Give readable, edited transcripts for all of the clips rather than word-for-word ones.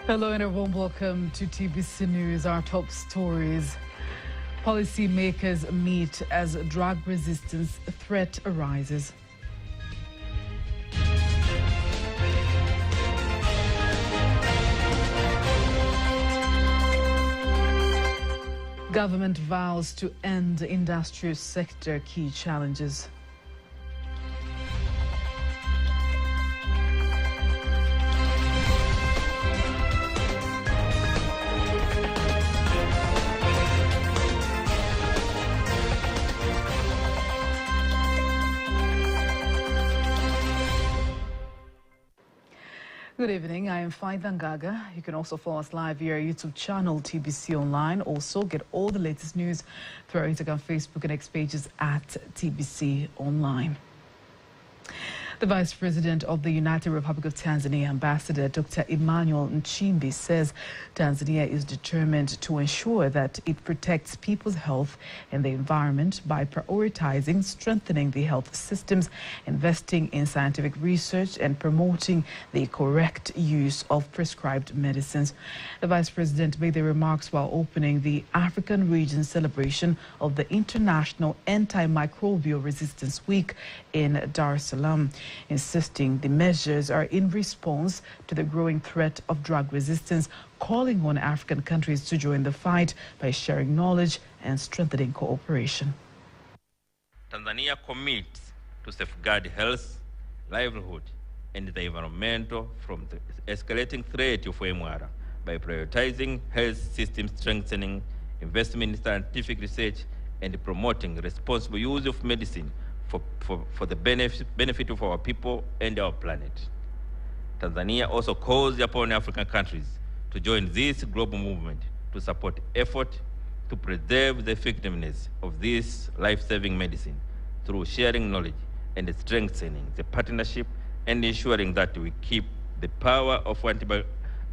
Hello and a warm welcome to TBC News. Our top stories. Policymakers meet as drug resistance threat arises. Government vows to end industrial sector key challenges. Good evening, I am Faida Ngaga. You can also follow us live via our YouTube channel, TBC Online. Also, get all the latest news through our Instagram, Facebook and X pages at TBC Online. The Vice President of the United Republic of Tanzania, Ambassador Dr. Emmanuel Nchimbi, says Tanzania is determined to ensure that it protects people's health and the environment by prioritizing strengthening the health systems, investing in scientific research, and promoting the correct use of prescribed medicines. The Vice President made the remarks while opening the African Region celebration of the International Antimicrobial Resistance Week in Dar es Salaam, insisting the measures are in response to the growing threat of drug resistance, calling on African countries to join the fight by sharing knowledge and strengthening cooperation. Tanzania commits to safeguard health, livelihood, and the environmental from the escalating threat of MR by prioritizing health system strengthening, investment in scientific research, and promoting responsible use of medicine for the benefit of our people and our planet. Tanzania also calls upon African countries to join this global movement to support effort to preserve the effectiveness of this life-saving medicine through sharing knowledge and strengthening the partnership and ensuring that we keep the power of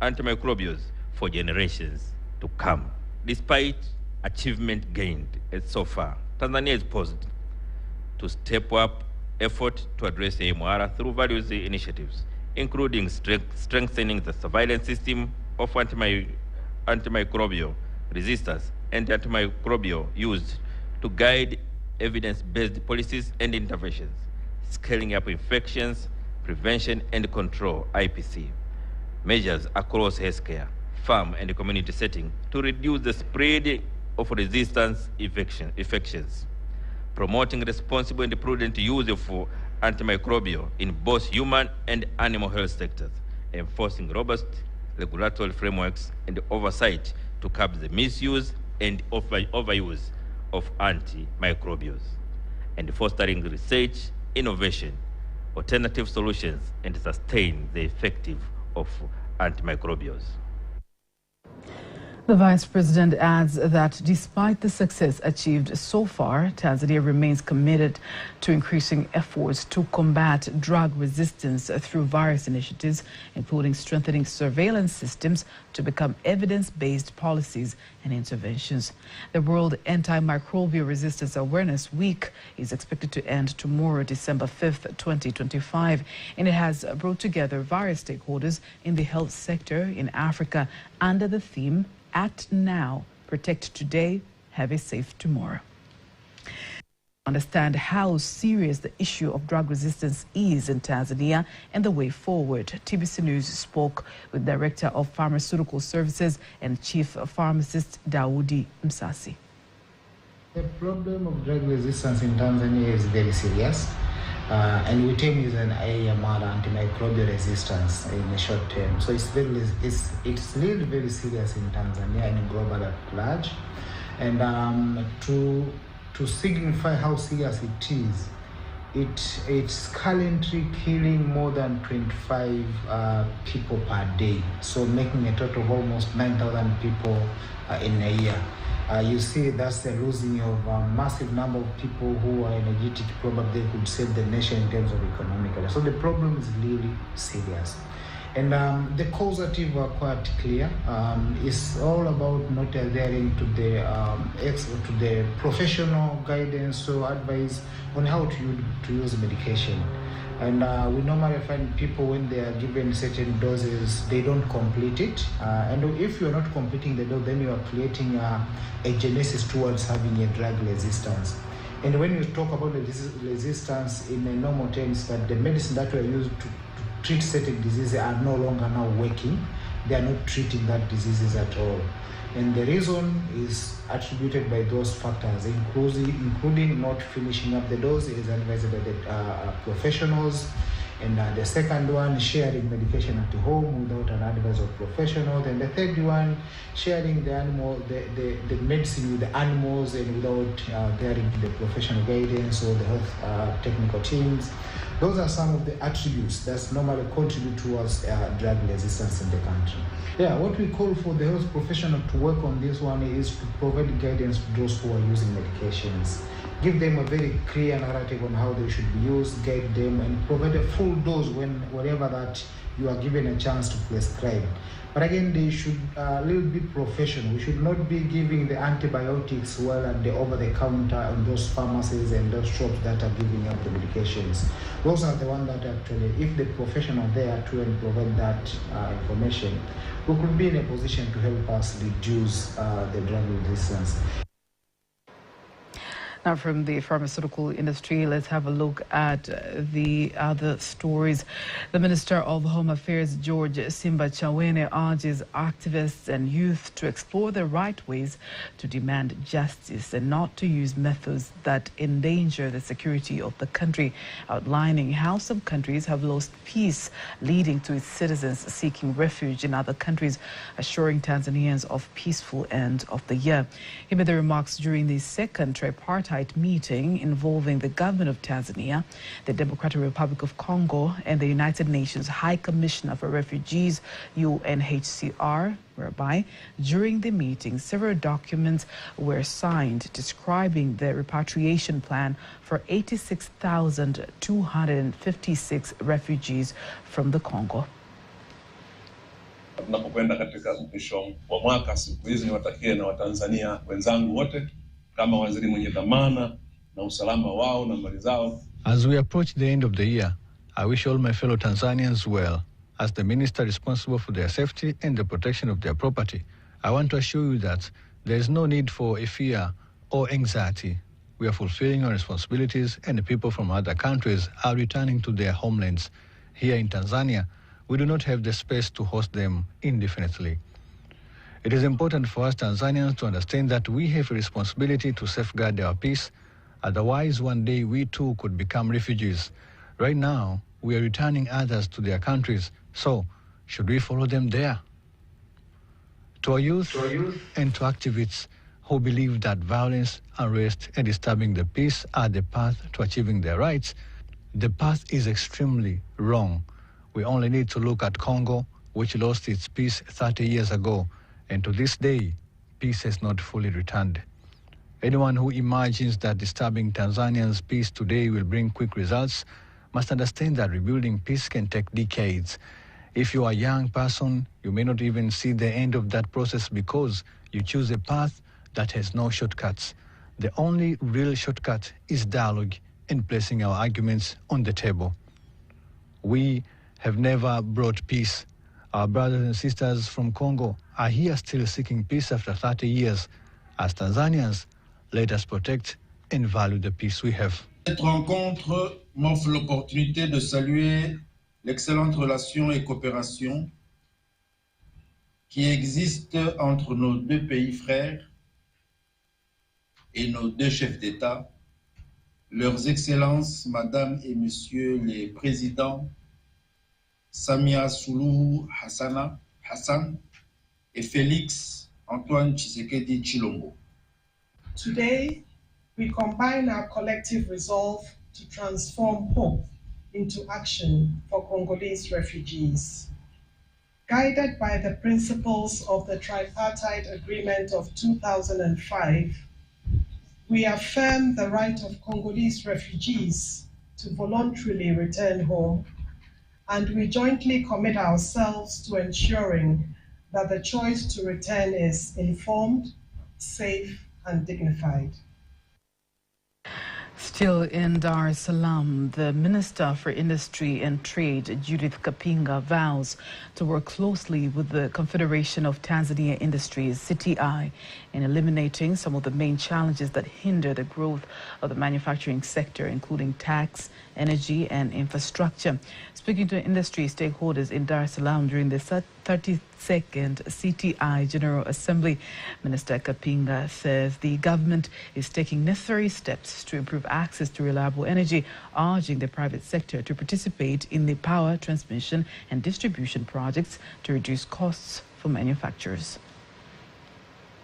antimicrobials for generations to come. Despite achievement gained so far, Tanzania is poised to step up effort to address AMR through various initiatives, including strengthening the surveillance system of antimicrobial resistance and antimicrobial use to guide evidence-based policies and interventions, scaling up infections, prevention and control (IPC) measures across healthcare, farm and community setting to reduce the spread of resistance infections, promoting responsible and prudent use of antimicrobial in both human and animal health sectors, enforcing robust regulatory frameworks and oversight to curb the misuse and overuse of antimicrobials, and fostering research, innovation, alternative solutions, and sustain the effective of antimicrobials. The Vice President adds that despite the success achieved so far, Tanzania remains committed to increasing efforts to combat drug resistance through various initiatives, including strengthening surveillance systems to become evidence-based policies and interventions. The World Antimicrobial Resistance Awareness Week is expected to end tomorrow, December 5th, 2025, and it has brought together various stakeholders in the health sector in Africa under the theme Act Now, Protect Today, Have a Safe Tomorrow. Understand how serious the issue of drug resistance is in Tanzania and the way forward. TBC News spoke with Director of Pharmaceutical Services and Chief Pharmacist Daudi Msasi. The problem of drug resistance in Tanzania is very serious. And we term it an AMR, antimicrobial resistance, in the short term. So it's really very serious in Tanzania and global at large. And to signify how serious it is, it's currently killing more than 25 people per day. So making a total of almost 9,000 people in a year. You see, that's the losing of a massive number of people who are energetic, probably could save the nation in terms of economic. So the problem is really serious. And the causative are quite clear. It's all about not adhering to the professional guidance or advice on how to use medication. And we normally find people, when they are given certain doses, they don't complete it. And if you're not completing the dose, then you are creating a genesis towards having a drug resistance. And when you talk about the resistance in a normal terms, that the medicine that we are used to treat certain diseases are no longer now working. They are not treating that diseases at all. And the reason is attributed by those factors, including not finishing up the dose is advised by the professionals. And the second one, sharing medication at home without an advice of professionals. And the third one, sharing the medicine with the animals and without adhering to the professional guidance or the health technical teams. Those are some of the attributes that normally contribute towards drug resistance in the country. Yeah, what we call for the health professional to work on this one is to provide guidance to those who are using medications. Give them a very clear narrative on how they should be used, guide them, and provide a full dose whenever that you are given a chance to prescribe. But again, they should a little bit professional. We should not be giving the antibiotics well at the over-the-counter on those pharmacies and those shops that are giving out the medications. Those are the ones that actually, if the professional there to and provide that information, we could be in a position to help us reduce the drug resistance. Now, from the pharmaceutical industry, let's have a look at the other stories. The Minister of Home Affairs, George Simba Chawene, urges activists and youth to explore the right ways to demand justice and not to use methods that endanger the security of the country, outlining how some countries have lost peace, leading to its citizens seeking refuge in other countries, assuring Tanzanians of peaceful end of the year. He made the remarks during the second tripartite meeting involving the government of Tanzania, the Democratic Republic of Congo, and the United Nations High Commissioner for Refugees, UNHCR, whereby during the meeting several documents were signed describing the repatriation plan for 86,256 refugees from the Congo. Tunapokwenda katika mwisho wa mwaka, siku hizi niwatakie na Watanzania wenzangu wote kama waziri mwenye dhamana na usalama wao na mali zao. As we approach the end of the year, I wish all my fellow Tanzanians well. As the minister responsible for their safety and the protection of their property, I want to assure you that there is no need for a fear or anxiety. We are fulfilling our responsibilities, and the people from other countries are returning to their homelands. Here in Tanzania, we do not have the space to host them indefinitely. It is important for us Tanzanians to understand that we have a responsibility to safeguard our peace. Otherwise, one day we too could become refugees. Right now, we are returning others to their countries. So, should we follow them there? To our youth and to activists who believe that violence, unrest, and disturbing the peace are the path to achieving their rights, the path is extremely wrong. We only need to look at Congo, which lost its peace 30 years ago. And to this day, peace has not fully returned. Anyone who imagines that disturbing Tanzanians' peace today will bring quick results must understand that rebuilding peace can take decades. If you are a young person, you may not even see the end of that process because you choose a path that has no shortcuts. The only real shortcut is dialogue and placing our arguments on the table. We have never brought peace. Our brothers and sisters from Congo are here still seeking peace after 30 years. As Tanzanians, let us protect and value the peace we have. Cette rencontre m'offre l'opportunité de saluer l'excellente relation et coopération qui existe entre nos deux pays frères et nos deux chefs d'État, leurs excellences, Madame et Messieurs les présidents Samia Suluhu Hassan et Félix Antoine Tshisekedi Tshilombo. Today, we combine our collective resolve to transform hope into action for Congolese refugees. Guided by the principles of the Tripartite Agreement of 2005, we affirm the right of Congolese refugees to voluntarily return home, and we jointly commit ourselves to ensuring that the choice to return is informed, safe, and dignified. Still in Dar es Salaam, the Minister for Industry and Trade, Judith Kapinga, vows to work closely with the Confederation of Tanzania Industries, CTI, in eliminating some of the main challenges that hinder the growth of the manufacturing sector, including tax, energy, and infrastructure. Speaking to industry stakeholders in Dar es Salaam during the 32nd CTI General Assembly, Minister Kapinga says the government is taking necessary steps to improve access to reliable energy, urging the private sector to participate in the power transmission and distribution projects to reduce costs for manufacturers.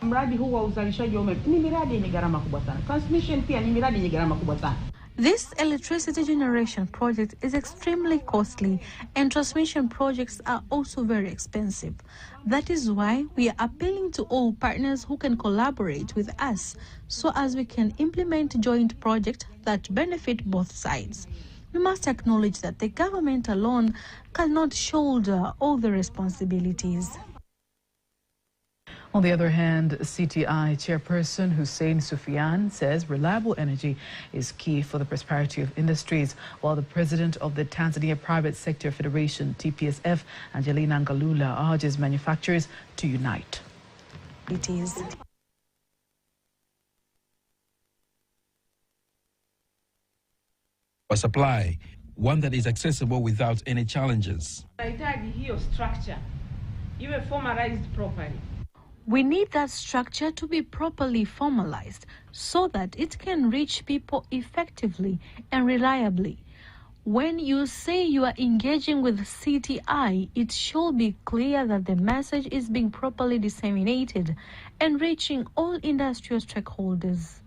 Mradi huu wa uzalishaji wa umeme ni miradi yenye gharama kubwa sana. Transmission pia ni miradi yenye gharama kubwa sana. This electricity generation project is extremely costly, and transmission projects are also very expensive. That is why we are appealing to all partners who can collaborate with us so as we can implement joint projects that benefit both sides. We must acknowledge that the government alone cannot shoulder all the responsibilities. On the other hand, CTI chairperson Hussein Sufian says reliable energy is key for the prosperity of industries, while the president of the Tanzania Private Sector Federation, TPSF, Angelina Ngalula, urges manufacturers to unite. It is. A supply, one that is accessible without any challenges. Hiyo structure iwe formalized properly. We need that structure to be properly formalized so that it can reach people effectively and reliably. When you say you are engaging with CTI, it should be clear that the message is being properly disseminated and reaching all industrial stakeholders.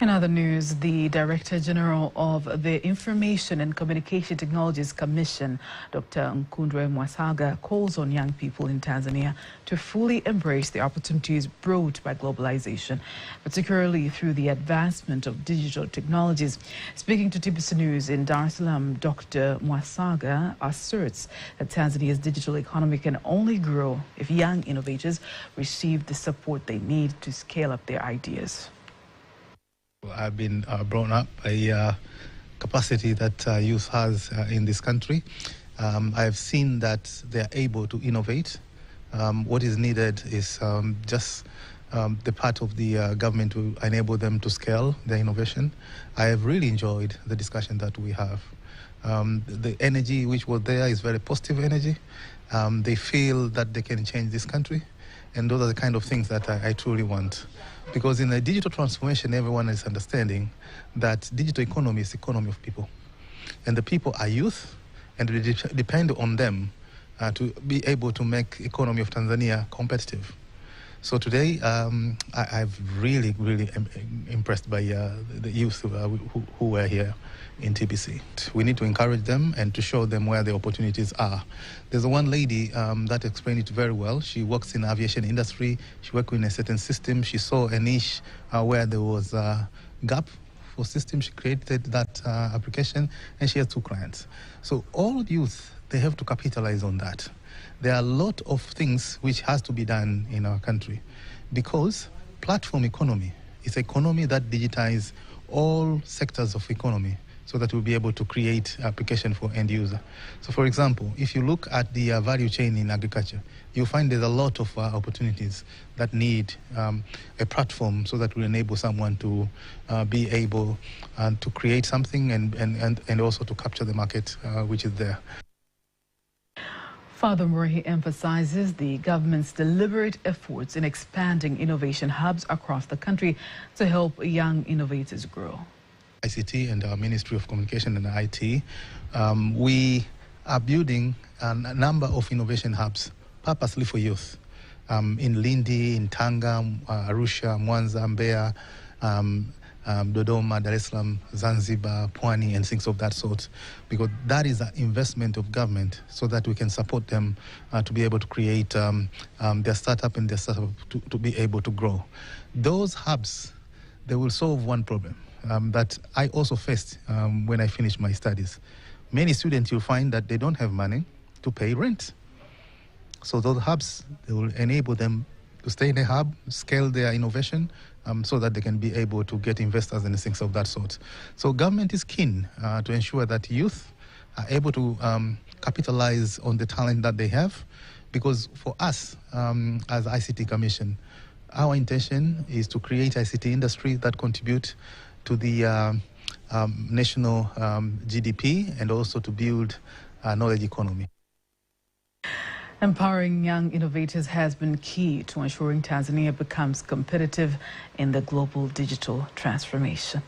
In other news, the Director General of the Information and Communication Technologies Commission, Dr. Nkundwe Mwasaga, calls on young people in Tanzania to fully embrace the opportunities brought by globalization, particularly through the advancement of digital technologies. Speaking to TBC News in Dar es Salaam, Dr. Mwasaga asserts that Tanzania's digital economy can only grow if young innovators receive the support they need to scale up their ideas. I've been brought up a capacity that youth has in this country. I've seen that they're able to innovate. What is needed is just the part of the government to enable them to scale their innovation. I have really enjoyed the discussion that we have. The energy which was there is very positive energy. They feel that they can change this country. And those are the kind of things that I truly want. Because in the digital transformation, everyone is understanding that digital economy is the economy of people. And the people are youth, and we depend on them to be able to make economy of Tanzania competitive. So today, I've really, really impressed by the youth who were here in TBC. We need to encourage them and to show them where the opportunities are. There's one lady that explained it very well. She works in the aviation industry. She worked in a certain system. She saw a niche where there was a gap for system. She created that application, and she has 2 clients. So all youth, they have to capitalize on that. There are a lot of things which has to be done in our country because platform economy is an economy that digitizes all sectors of economy so that we'll be able to create application for end user. So for example, if you look at the value chain in agriculture, you'll find there's a lot of opportunities that need a platform so that will enable someone to be able to create something and also to capture the market which is there. Furthermore, he emphasizes the government's deliberate efforts in expanding innovation hubs across the country to help young innovators grow. ICT and our Ministry of Communication and IT, we are building a number of innovation hubs purposely for youth in Lindi, in Tanga, Arusha, Mwanza, Mbeya, Dodoma, Dar es Salaam, Zanzibar, Pwani, and things of that sort, because that is an investment of government so that we can support them to be able to create their startup and their startup to be able to grow. Those hubs, they will solve one problem that I also faced when I finished my studies. Many students, you'll find that they don't have money to pay rent. So those hubs, they will enable them to stay in a hub, scale their innovation, so that they can be able to get investors and things of that sort. So government is keen to ensure that youth are able to capitalize on the talent that they have, because for us as ICT Commission, our intention is to create ICT industry that contribute to the national GDP and also to build a knowledge economy. Empowering young innovators has been key to ensuring Tanzania becomes competitive in the global digital transformation.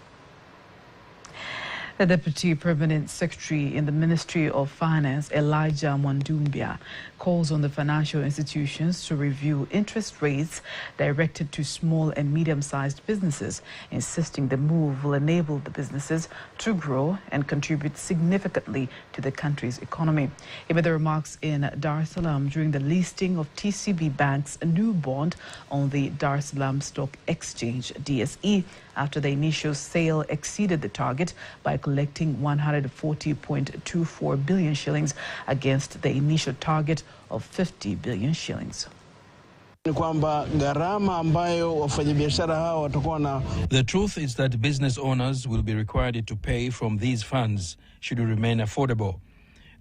The Deputy Permanent Secretary in the Ministry of Finance, Elijah Mwandumbia, calls on the financial institutions to review interest rates directed to small and medium-sized businesses, insisting the move will enable the businesses to grow and contribute significantly to the country's economy. He made the remarks in Dar es Salaam during the listing of TCB Bank's new bond on the Dar es Salaam Stock Exchange, DSE, after the initial sale exceeded the target by collecting 140.24 billion shillings against the initial target of 50 billion shillings. The truth is that business owners will be required to pay from these funds should it remain affordable.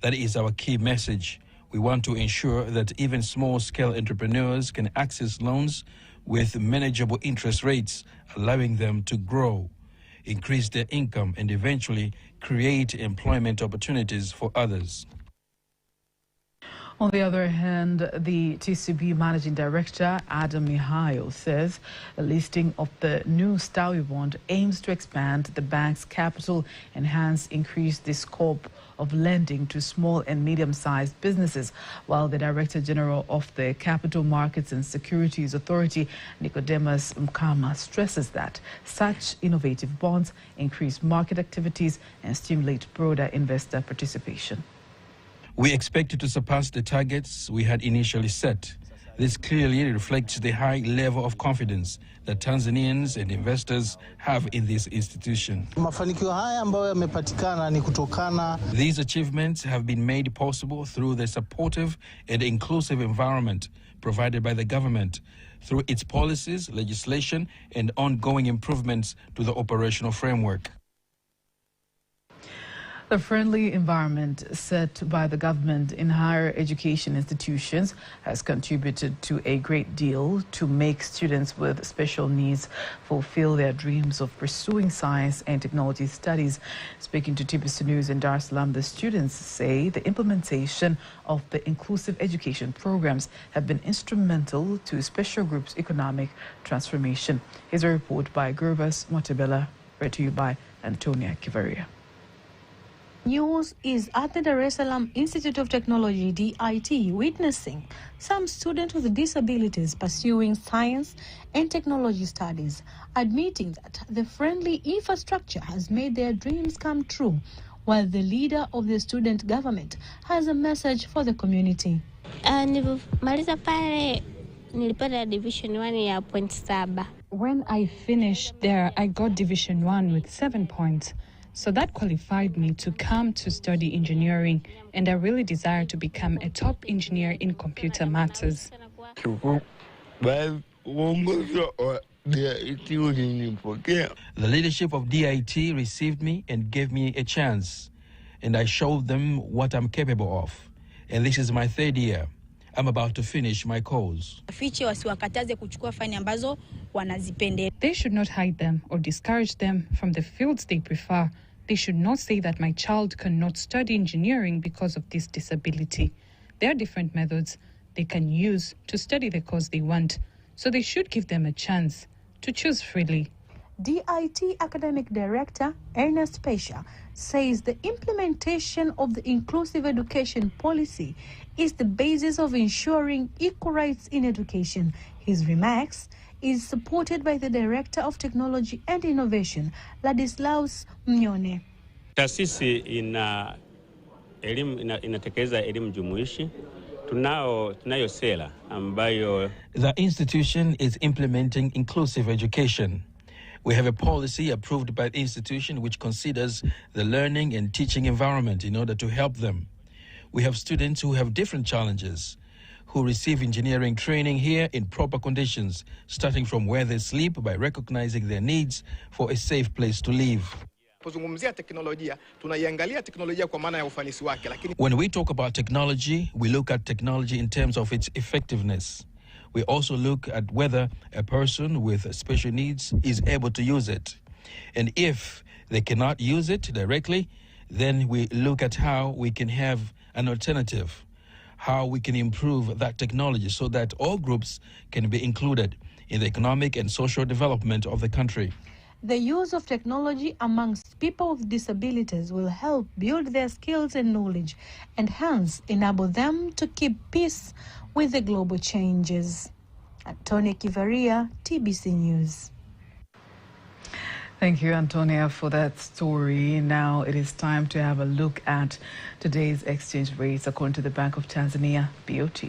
That is our key message. We want to ensure that even small-scale entrepreneurs can access loans with manageable interest rates, allowing them to grow, increase their income, and eventually create employment opportunities for others. On the other hand, the TCB Managing Director, Adam Mihail, says the listing of the new Stawi bond aims to expand the bank's capital and hence increase the scope of lending to small and medium-sized businesses, while the Director General of the Capital Markets and Securities Authority, Nicodemus Mkama, stresses that such innovative bonds increase market activities and stimulate broader investor participation. We expect to surpass the targets we had initially set. This clearly reflects the high level of confidence that Tanzanians and investors have in this institution. These achievements have been made possible through the supportive and inclusive environment provided by the government, through its policies, legislation, and ongoing improvements to the operational framework. The friendly environment set by the government in higher education institutions has contributed to a great deal to make students with special needs fulfill their dreams of pursuing science and technology studies. Speaking to TBC News in Dar es Salaam, the students say the implementation of the inclusive education programs have been instrumental to special groups' economic transformation. Here's a report by Gurbas Motebela, read to you by Antonia Kivaria. News is at the Dar es Salaam Institute of Technology, DIT, witnessing some students with disabilities pursuing science and technology studies, admitting that the friendly infrastructure has made their dreams come true, while the leader of the student government has a message for the community. When I finished there, I got Division 1 with 7 points. So that qualified me to come to study engineering, and I really desire to become a top engineer in computer matters. The leadership of DIT received me and gave me a chance, and I showed them what I'm capable of. And this is my 3rd year. I'm about to finish my course. They should not hide them or discourage them from the fields they prefer. They should not say that my child cannot study engineering because of this disability. There are different methods they can use to study the course they want, so they should give them a chance to choose freely. DIT Academic Director Ernest Pesha says the implementation of the inclusive education policy is the basis of ensuring equal rights in education. His remarks is supported by the Director of Technology and Innovation, Ladislaus Mnyone. Taasisi inatekeleza elimu jumuishi. Tunayo sera ambayo the institution is implementing inclusive education. We have a policy approved by the institution which considers the learning and teaching environment in order to help them. We have students who have different challenges, who receive engineering training here in proper conditions, starting from where they sleep by recognizing their needs for a safe place to live. When we talk about technology, we look at technology in terms of its effectiveness. We also look at whether a person with special needs is able to use it. And if they cannot use it directly, then we look at how we can have an alternative, how we can improve that technology so that all groups can be included in the economic and social development of the country. The use of technology amongst people with disabilities will help build their skills and knowledge and hence enable them to keep pace with the global changes. Antonia Kivaria, TBC News. Thank you, Antonia, for that story. Now it is time to have a look at today's exchange rates according to the Bank of Tanzania, BOT.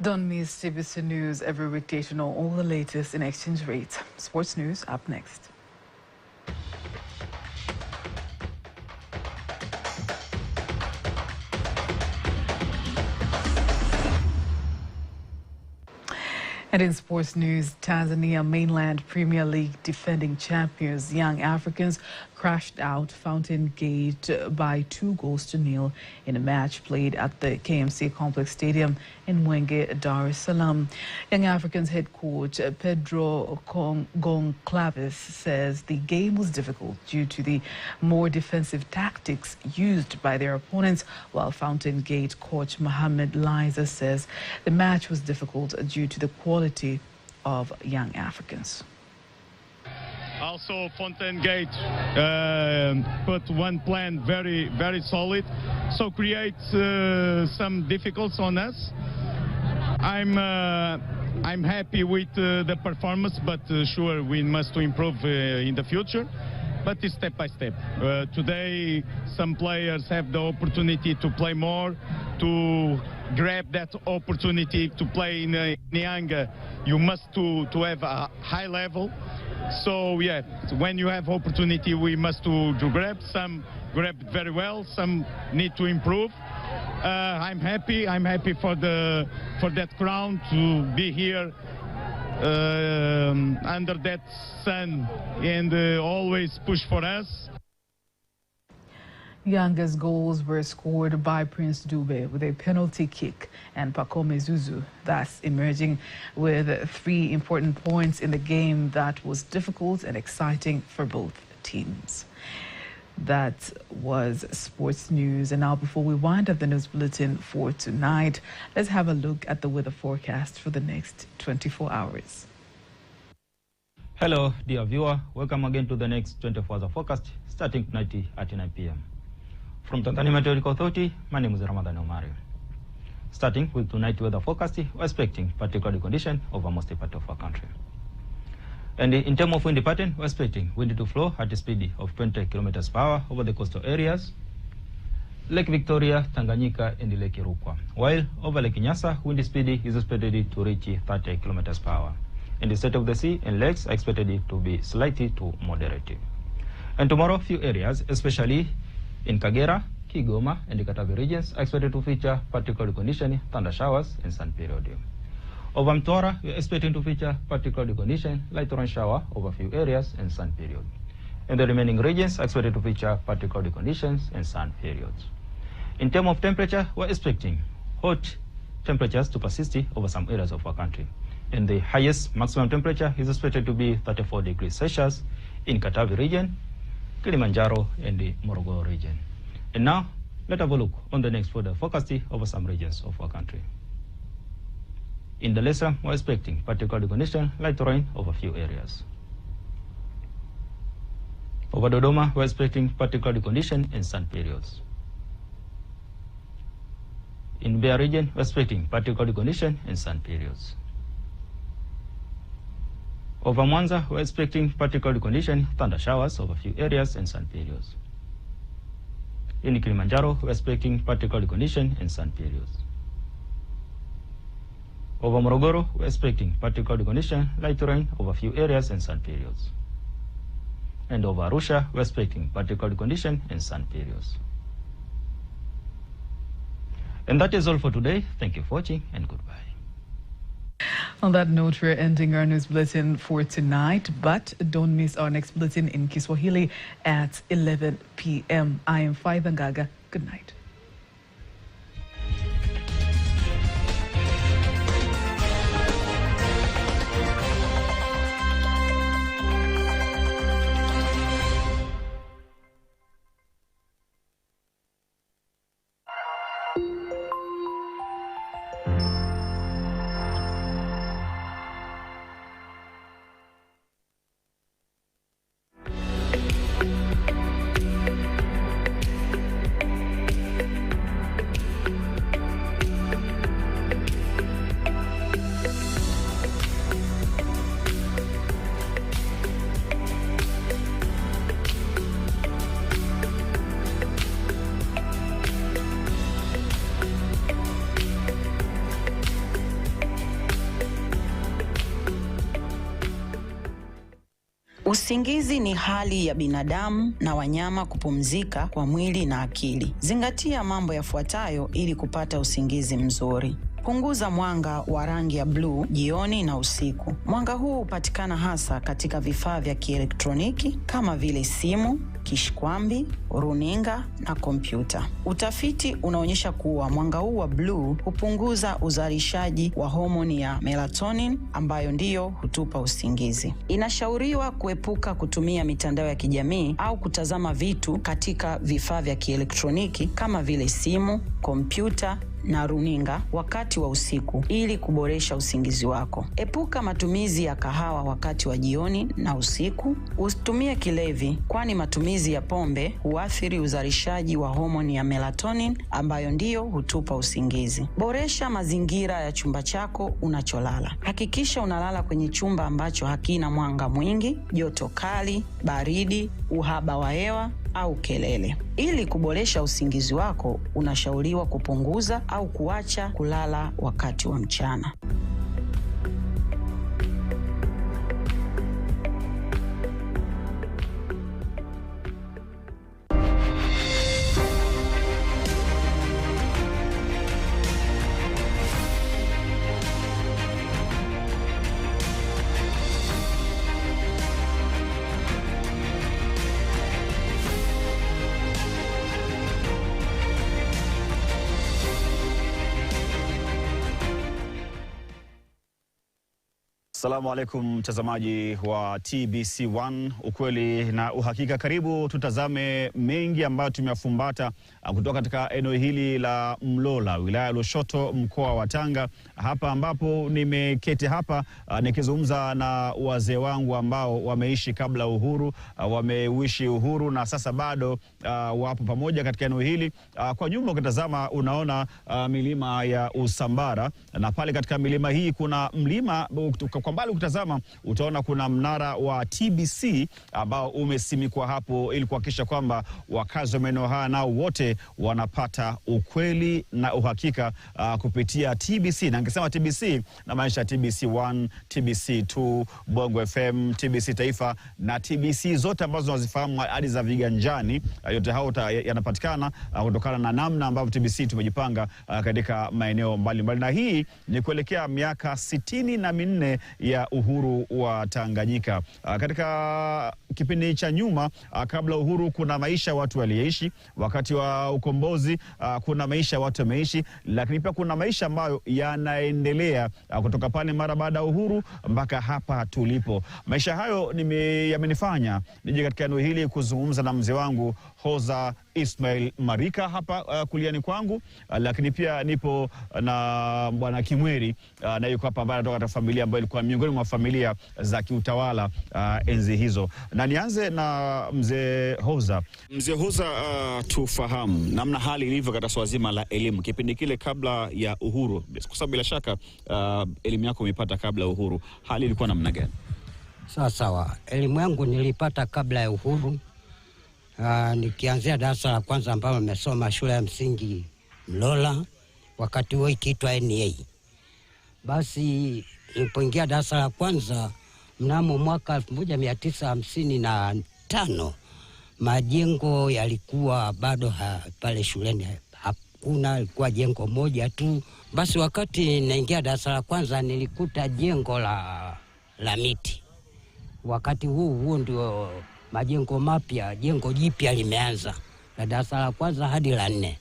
Don't miss TBC News every weekday to know all the latest in exchange rates. Sports news up next. And in sports news, Tanzania Mainland Premier League defending champions Young Africans crashed out Fountain Gate by 2-0 in a match played at the KMC Complex Stadium in Mwenge, Dar es Salaam. Young Africans head coach Pedro Goncalves says the game was difficult due to the more defensive tactics used by their opponents, while Fountain Gate coach Mohamed Liza says the match was difficult due to the quality of Young Africans. Also, Fountain Gate put one plan very solid, so creates some difficulties on us. I'm happy with the performance, but sure we must improve in the future. But it's step by step. Today, some players have the opportunity to play more, to grab that opportunity to play in Nyanga. You must to have a high level. So yeah, when you have opportunity, we must to grab. Some grab very well, some need to improve. I'm happy for that crown to be here under that sun and always push for us. Yanga's goals were scored by Prince Dube with a penalty kick and Pacome Zuzu, thus emerging with 3 important points in the game that was difficult and exciting for both teams. That was sports news. And now, before we wind up the news bulletin for tonight, let's have a look at the weather forecast for the next 24 hours. Hello, dear viewer. Welcome again to the next 24 hours forecast starting tonight at 9 p.m. From Tanzania Meteorological Authority, my name is Ramadan Omari. Starting with tonight's weather forecast, we're expecting particular condition over most part of our country. And in terms of wind pattern, we're expecting wind to flow at a speed of 20 kilometers per hour over the coastal areas, Lake Victoria, Tanganyika, and Lake Rukwa. While over Lake Nyasa, wind speed is expected to reach 30 kilometers per hour. And the state of the sea and lakes are expected to be slightly to moderate. And tomorrow, few areas, especially in Kagera, Kigoma, and the Katavi regions, are expected to feature particular condition, thunder showers, and sun period. Over Mtwara, we are expecting to feature particular condition, light rain shower over few areas, and sun period. And the remaining regions are expected to feature particular conditions and sun periods. In terms of temperature, we are expecting hot temperatures to persist over some areas of our country. And the highest maximum temperature is expected to be 34 degrees Celsius in Katavi region, Kilimanjaro, and the Morogoro region. And now, let's have a look on the next further forecast over some regions of our country. In Dar es Salaam, we're expecting particular condition, light rain over few areas. Over Dodoma, we're expecting particular condition and sun periods. In Mbeya region, we're expecting particular condition and sun periods. Over Mwanza, we're expecting partly cloudy condition, thunder showers over a few areas and sun periods. In Kilimanjaro, we're expecting partly cloudy condition and sun periods. Over Morogoro, we're expecting partly cloudy condition, light rain over a few areas and sun periods. And over Arusha, we're expecting partly cloudy condition and sun periods. And that is all for today. Thank you for watching and goodbye. On that note, we're ending our news bulletin for tonight, but don't miss our next bulletin in Kiswahili at 11 p.m. I am Faitha Ngaga. Good night. Usingizi ni hali ya binadamu na wanyama kupumzika kwa mwili na akili. Zingatia mambo yafuatayo ili kupata usingizi mzuri. Punguza mwanga wa rangi ya bluu jioni na usiku. Mwanga huu hupatikana hasa katika vifaa vya kielektroniki kama vile simu, kishkwambi, runinga na kompyuta. Utafiti unaonyesha kuwa mwanga huu wa bluu hupunguza uzalishaji wa homoni ya melatonin ambayo ndiyo hutupa usingizi. Inashauriwa kuepuka kutumia mitandao ya kijamii au kutazama vitu katika vifaa vya kielektroniki kama vile simu, kompyuta na runinga wakati wa usiku ili kuboresha usingizi wako. Epuka matumizi ya kahawa wakati wa jioni na usiku. Usitumie kilevi, kwani matumizi ya pombe huathiri uzalishaji wa homoni ya melatonin ambayo ndiyo hutupa usingizi. Boresha mazingira ya chumba chako unacholala. Hakikisha unalala kwenye chumba ambacho hakina mwanga mwingi, joto kali, baridi, uhaba wa hewa au kelele. Ili kuboresha usingizi wako, unashauriwa kupunguza au kuacha kulala wakati wa mchana. Assalamu alaikum mtazamaji wa TBC1, ukweli na uhakika. Karibu tutazame mengi ambayo tumeyafumbata kutoka katika eneo hili la Mlola, wilaya ya Lushoto, mkoa wa Tanga, hapa ambapo nimeketi hapa nikizungumza na wazee wangu ambao wameishi kabla uhuru, wameishi uhuru na sasa bado wapo pamoja katika eneo hili. Kwa nyuma ukitazama unaona milima ya Usambara, na pale katika milima hii kuna mlima, kwa mbali ukitazama utaona kuna mnara wa TBC ambao umesimikwa hapo ili kuhakikisha kwamba wakazi wa maeneo haya nao wote wanapata ukweli na uhakika kupitia TBC. Na ningesema TBC na maanisha TBC1, TBC2, Bongo FM, TBC Taifa na TBC zote ambazo unazifahamu hadi za viganjani. Yote hao yanapatikana kutokana na namna ambavyo TBC tumejipanga katika maeneo mbalimbali. Na hii ni kuelekea miaka 64 ya uhuru wa Tanganyika. Katika kipindi cha nyuma kabla uhuru kuna maisha watu waliishi, wakati wa ukombozi kuna maisha watu wameishi, lakini pia kuna maisha ambayo yanaendelea kutoka pale mara baada ya uhuru mpaka hapa tulipo. Maisha hayo yamenifanya nije katika eneo hili kuzungumza na mzee wangu Hoza Ismail Marika hapa kuliani kwangu, lakini pia nipo na bwana Kimweri na yuko hapa ambaye anatoka katika familia ambayo ilikuwa miongoni mwa familia za kiutawala enzi hizo. Na nianze na mzee Hoza. Mzee Hoza, tufahamu namna hali ilivyo katika swala zima la elimu kipindi kile kabla ya uhuru, kwa sababu bila shaka elimu yako umepata kabla uhuru. Hali ilikuwa namna gani? Sawa. Elimu yangu nilipata kabla ya uhuru. Nikianzia darasa la kwanza ambalo nimesoma shule ya msingi Mlola, wakati huo ikiitwa NA. Basi nilipoingia darasa la kwanza mnamo mwaka 1955, majengo yalikuwa bado pale shuleni hakuna, ilikuwa jengo moja tu. Basi wakati naingia darasa la kwanza nilikuta jengo la miti. Wakati huo ndio majengo mapya, jengo jipya limeanza la darasa la kwanza hadi la 4.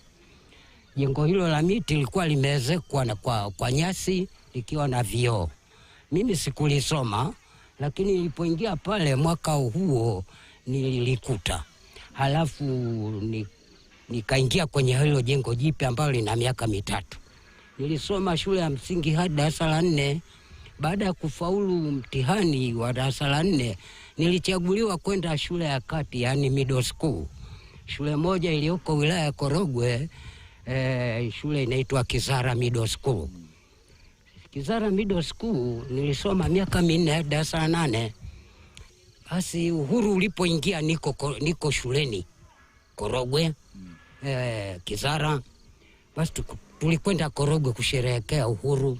Jengo hilo la miti lilikuwa limeezekwa na kwa nyasi likiwa na vioo. Mimi sikulisoma, lakini nilipoingia pale mwaka huo nilikuta. Halafu nikaingia kwenye hilo jengo jipya ambalo lina miaka 3. Nilisoma shule ya msingi hadi darasa la 4. Baada ya kufaulu mtihani wa darasa la 4, nilichaguliwa kwenda shule ya kati, yani middle school. Shule moja iliyoko wilaya ya Korogwe, shule inaitwa Kizara Middle School. Kizara Middle School nilisoma miaka 4 darasa la 8. Basi uhuru ulipoingia niko shuleni Korogwe, Kizara. Basi tulikwenda Korogwe kusherehekea uhuru,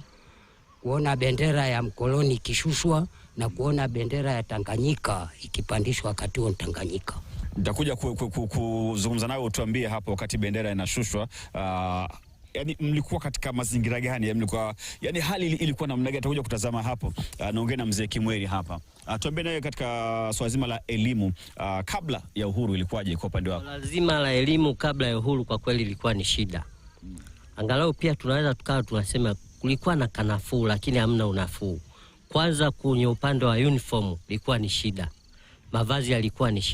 kuona bendera ya mkoloni ikishushwa na kuona bendera ya Tanganyika ikipandishwa wakati wa Tanganyika. Nitakuja kuzungumza nawe utuambie hapo wakati bendera inashushwa. Yani mlikuwa katika mazingira gani? Yani hali ilikuwa namna gani? Tutakuja kutazama hapo. Naongea na mzee Kimweri hapa. Tuambie naye katika swala zima la elimu, kabla ya uhuru ilikuwaje kwa upande wako? Lazima la elimu kabla ya uhuru kwa kweli ilikuwa ni shida. Angalau pia tunaweza tukawa tunasema kulikuwa na kanafuu, lakini hamna unafuu. Kwanza kwenye upande wa uniform ilikuwa ni shida. Mavazi yalikuwa ni shida.